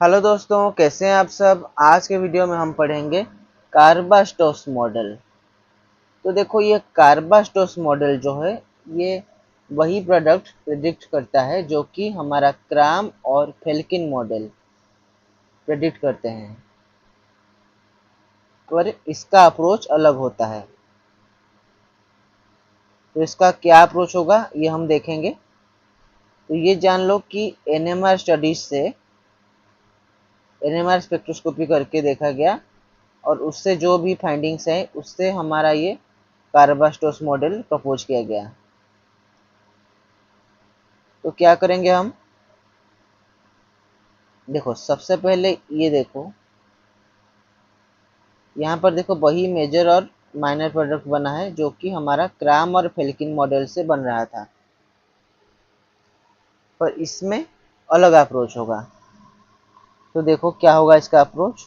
Hello दोस्तों, कैसे हैं आप सब। आज के वीडियो में हम पढ़ेंगे कार्बास्टोस मॉडल। तो देखो, ये कार्बास्टोस मॉडल जो है ये वही प्रोडक्ट प्रिडिक्ट करता है जो कि हमारा क्राम और फेल्किन मॉडल प्रिडिक्ट करते हैं, पर इसका अप्रोच अलग होता है। तो इसका क्या अप्रोच होगा ये हम देखेंगे। तो ये जान लो कि एनएमआर स्टडीज से एनएमआर स्पेक्ट्रोस्कोपी करके देखा गया और उससे जो भी फाइंडिंग्स है उससे हमारा ये कार्बास्टोस मॉडल प्रपोज किया गया। तो क्या करेंगे हम, देखो सबसे पहले ये देखो, यहाँ पर देखो वही मेजर और माइनर प्रोडक्ट बना है जो कि हमारा क्राम और फेल्किन मॉडल से बन रहा था, पर इसमें अलग अप्रोच होगा। तो देखो क्या होगा इसका अप्रोच।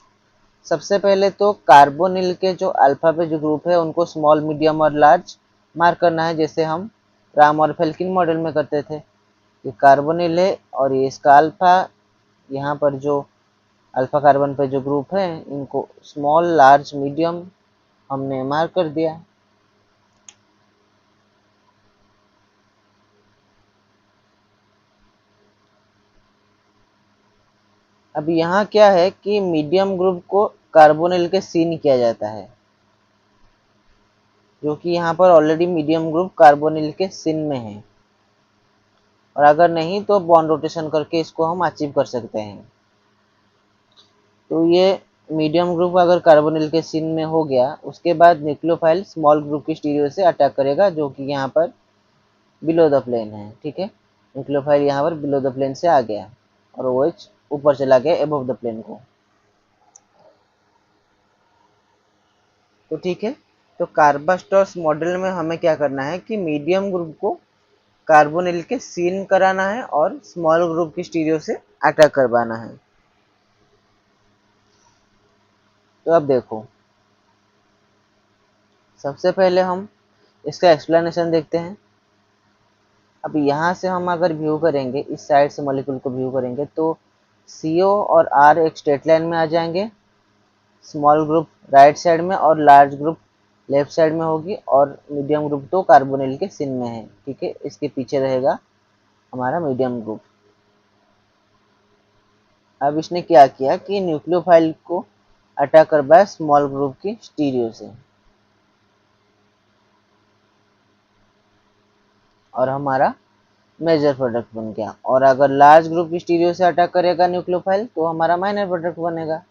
सबसे पहले तो कार्बोनिल के जो अल्फा पे जो ग्रुप है उनको स्मॉल, मीडियम और लार्ज मार्क करना है, जैसे हम क्राम और फेल्किन मॉडल में करते थे। ये कार्बोनिल है और ये इसका अल्फा, यहाँ पर जो अल्फा कार्बन पे जो ग्रुप है इनको स्मॉल, लार्ज, मीडियम हमने मार्क कर दिया। अब यहाँ क्या है कि मीडियम ग्रुप को कार्बोनिल के सीन किया जाता है, जो कि यहाँ पर ऑलरेडी मीडियम ग्रुप कार्बोनिल के सिन में है, और अगर नहीं तो बॉन्ड रोटेशन करके इसको हम अचीव कर सकते हैं। तो ये मीडियम ग्रुप अगर कार्बोनिल के सिन में हो गया, उसके बाद न्यूक्लियोफाइल स्मॉल ग्रुप की स्टीरियो से अटैक करेगा, जो कि यहाँ पर बिलो द प्लेन है। ठीक है, न्यूक्लियोफाइल यहाँ पर बिलो द प्लेन से आ गया और OH ऊपर चला गया एबव द प्लेन को। तो ठीक है, तो कार्बास्टोस मॉडल में हमें क्या करना है कि मीडियम ग्रुप को कार्बोनिल के सीन कराना है और स्मॉल ग्रुप की स्टीरियो से अटैक करवाना है। तो अब देखो, सबसे पहले हम इसका एक्सप्लेनेशन देखते हैं। अब यहाँ से हम अगर व्यू करेंगे, इस साइड से मॉलिक्यूल को व्यू करेंगे तो CO और R एक स्ट्रेट लाइन में आ जाएंगे। स्मॉल ग्रुप राइट साइड में और लार्ज ग्रुप लेफ्ट साइड में होगी, और मीडियम ग्रुप तो कार्बोनिल के सिन में है। ठीक है, इसके पीछे रहेगा हमारा मीडियम ग्रुप। अब इसने क्या किया कि न्यूक्लियोफाइल को अटैक करवाया स्मॉल ग्रुप की स्टीरियो से, और हमारा मेजर प्रोडक्ट बन गया। और अगर लार्ज ग्रुप की स्टीरियो से अटैक करेगा न्यूक्लियोफाइल तो हमारा माइनर प्रोडक्ट बनेगा।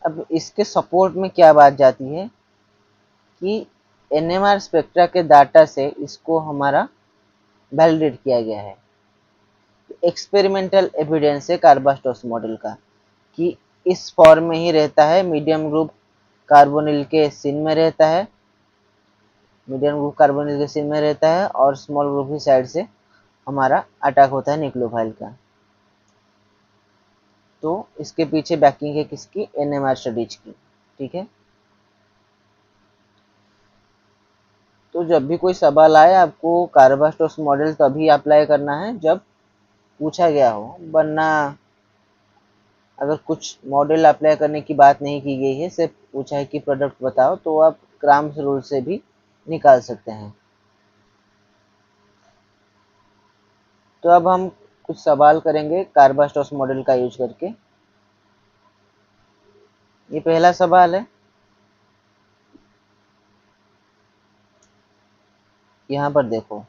अब इसके सपोर्ट में क्या बात जाती है कि NMR स्पेक्ट्रा के डाटा से इसको हमारा वैलिडेट किया गया है। एक्सपेरिमेंटल एविडेंस है कार्बास्टोस मॉडल का कि इस फॉर्म में ही रहता है। मीडियम ग्रुप कार्बोनिल के सिन में रहता है, मीडियम ग्रुप कार्बोनिल के सिन में रहता है, और स्मॉल ग्रुप की साइड से हमारा अटैक होता है न्यूक्लियोफाइल का। तो इसके पीछे बैकिंग है किसकी, NMR स्टडीज की। ठीक है, तो जब भी कोई सवाल आए आपको कार्बास्टोस मॉडल तभी अप्लाई करना है जब पूछा गया हो, वरना अगर कुछ मॉडल अप्लाई करने की बात नहीं की गई है, सिर्फ पूछा है कि प्रोडक्ट बताओ, तो आप क्राम्स रूल से भी निकाल सकते हैं। तो अब हम कुछ सवाल करेंगे कार्बास्टोस मॉडल का यूज करके। ये पहला सवाल है, यहाँ पर देखो।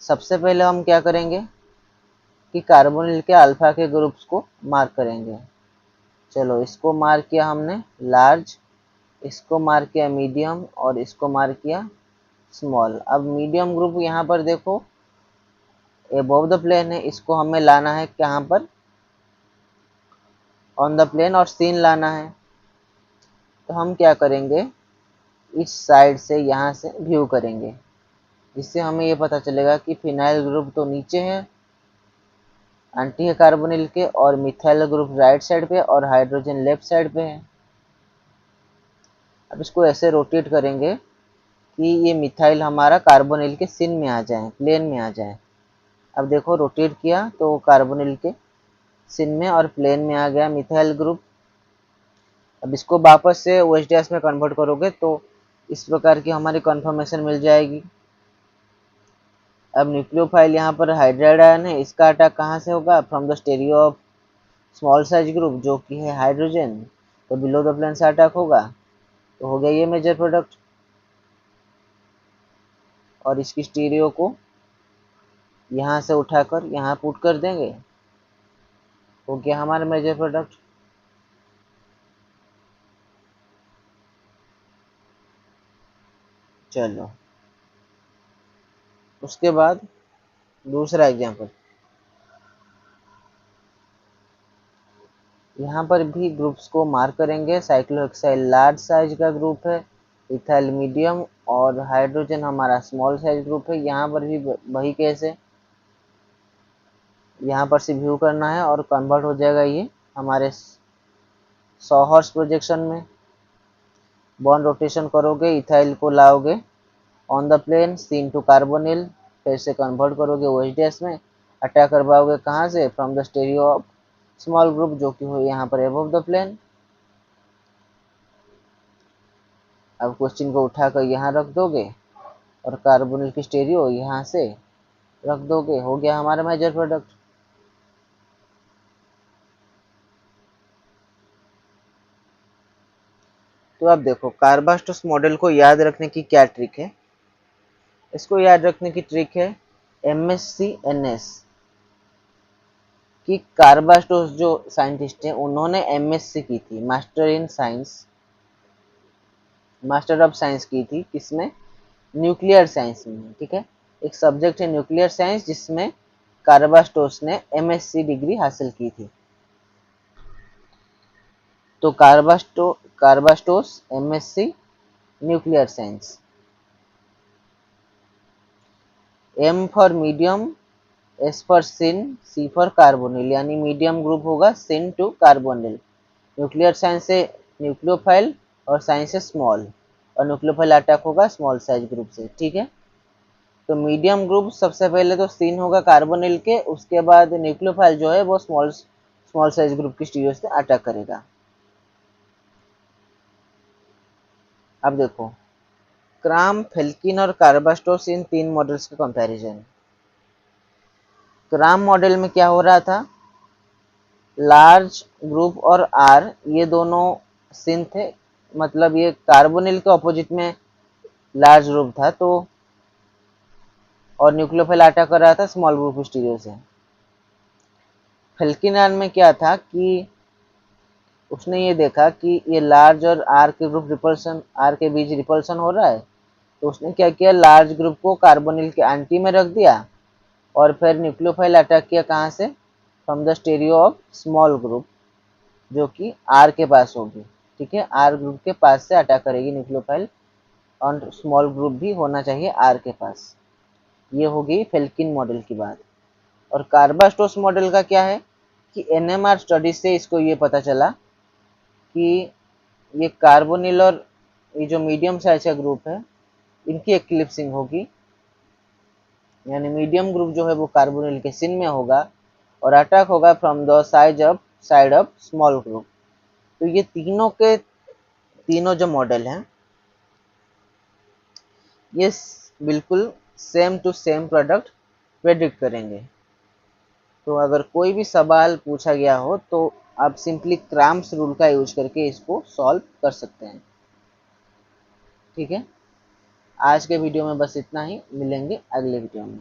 सबसे पहले हम क्या करेंगे कि कार्बोनिल के अल्फा के ग्रुप्स को मार्क करेंगे। चलो, इसको मार्क किया हमने लार्ज, इसको मार्क किया मीडियम, और इसको मार्क किया स्मॉल। अब मीडियम ग्रुप यहाँ पर देखो एबव द प्लेन है, इसको हमें लाना है कहाँ पर, ऑन द प्लेन, और सीन लाना है। तो हम क्या करेंगे, इस साइड से यहाँ से व्यू करेंगे, जिससे हमें ये पता चलेगा कि फिनाइल ग्रुप तो नीचे है, एंटी है कार्बोनिल के, और मिथाइल ग्रुप राइट साइड पे और हाइड्रोजन लेफ्ट साइड पे है। अब इसको ऐसे रोटेट करेंगे कि ये मिथाइल हमारा कार्बोनिल के सिन में आ जाए, प्लेन में आ जाए। अब देखो रोटेट किया तो कार्बोनिल के सिन में और प्लेन में आ गया मिथाइल ग्रुप। अब इसको वापस से OH- में कन्वर्ट करोगे तो इस प्रकार की हमारी कन्फर्मेशन मिल जाएगी। अब न्यूक्लियोफाइल यहाँ पर हाइड्राइड आयन है, इसका अटैक कहाँ से होगा? From the stereo of small size group जो कि है हाइड्रोजन, तो बिलो द प्लेन से अटैक होगा। तो हो गया ये मेजर प्रोडक्ट। और इसकी स्टीरियो को यहाँ से उठाकर यहाँ पुट कर देंगे, हो गया हमारा मेजर प्रोडक्ट। चलो उसके बाद दूसरा एग्जांपल, यहाँ पर भी ग्रुप्स को मार्क करेंगे। साइक्लोहेक्साइल लार्ज साइज का ग्रुप है, इथाइल मीडियम और हाइड्रोजन हमारा स्मॉल साइज ग्रुप है। यहाँ पर भी वही केस है, यहाँ पर से व्यू करना है और कन्वर्ट हो जाएगा ये हमारे सॉहर्स प्रोजेक्शन में। बॉन्ड रोटेशन करोगे, इथाइल को लाओगे on the plane syn to carbonyl, फिर से कन्वर्ट करोगे OH- में, अटैक करवाओगे कहाँ से? From the stereo of small group जो कि हो यहाँ पर अबव द प्लेन। अब क्वेश्चन को उठाकर यहाँ रख दोगे और कार्बोनिल की स्टेरियो यहाँ से रख दोगे, हो गया हमारा मेजर प्रोडक्ट। तो अब देखो कार्बास्टोस मॉडल को याद रखने की क्या ट्रिक है? इसको याद रखने की ट्रिक है MSc-NS कि कार्बास्टोस जो साइंटिस्ट है उन्होंने MSc की थी, master in science, master of science की थी किसमें? न्यूक्लियर साइंस में। ठीक है, एक सब्जेक्ट है न्यूक्लियर साइंस जिसमें कार्बास्टोस ने MSc डिग्री हासिल की थी। तो कार्बास्टोस MSc nuclear science. M for medium, S for syn, C for carbonyl, यानी मीडियम ग्रुप होगा syn to carbonyl. Nuclear science से न्यूक्लियोफाइल और साइंस से स्मॉल, और न्यूक्लियोफाइल अटैक होगा स्मॉल साइज ग्रुप से। ठीक है, तो मीडियम ग्रुप सबसे पहले तो सिन होगा कार्बोनिल के, उसके बाद न्यूक्लियोफाइल जो है वो स्मॉल साइज ग्रुप की स्टीरियो से अटैक करेगा। अब देखो क्राम, फेल्किन और कार्बास्टोस इन तीन मॉडल्स का कंपैरिजन। क्राम मॉडल में क्या हो रहा था? लार्ज ग्रुप और आर ये दोनों सिन थे, मतलब ये कार्बोनिल के ऑपोजिट में लार्ज ग्रुप था, तो और न्यूक्लियोफाइल अटैक कर रहा था स्मॉल ग्रुप स्टीरियो से। फेल्किन में क्या था कि उसने ये देखा कि ये लार्ज और आर के ग्रुप रिपल्सन, आर के बीच रिपल्सन हो रहा है, तो उसने क्या किया, लार्ज ग्रुप को कार्बोनिल के एंटी में रख दिया और फिर न्यूक्लियोफाइल अटैक किया कहाँ से? From the stereo of small group जो कि आर के पास होगी। ठीक है, आर ग्रुप के पास से अटैक करेगी न्यूक्लियोफाइल, और स्मॉल ग्रुप भी होना चाहिए आर के पास। ये हो गई फेल्किन मॉडल की बात। और कार्बास्टोस मॉडल का क्या है कि NMR स्टडी से इसको ये पता चला कि ये कार्बोनिल और ये जो मीडियम साइज का ग्रुप है इनकी एक्लिप्सिंग होगी, यानी मीडियम ग्रुप जो है वो कार्बोनिल के सिन में होगा और अटैक होगा from the side of small group. तो ये तीनों के तीनों जो मॉडल हैं ये बिल्कुल same to same product predict करेंगे। तो अगर कोई भी सवाल पूछा गया हो तो आप सिंपली क्राम्स रूल का यूज करके इसको सॉल्व कर सकते हैं। ठीक है, आज के वीडियो में बस इतना ही, मिलेंगे अगले वीडियो में।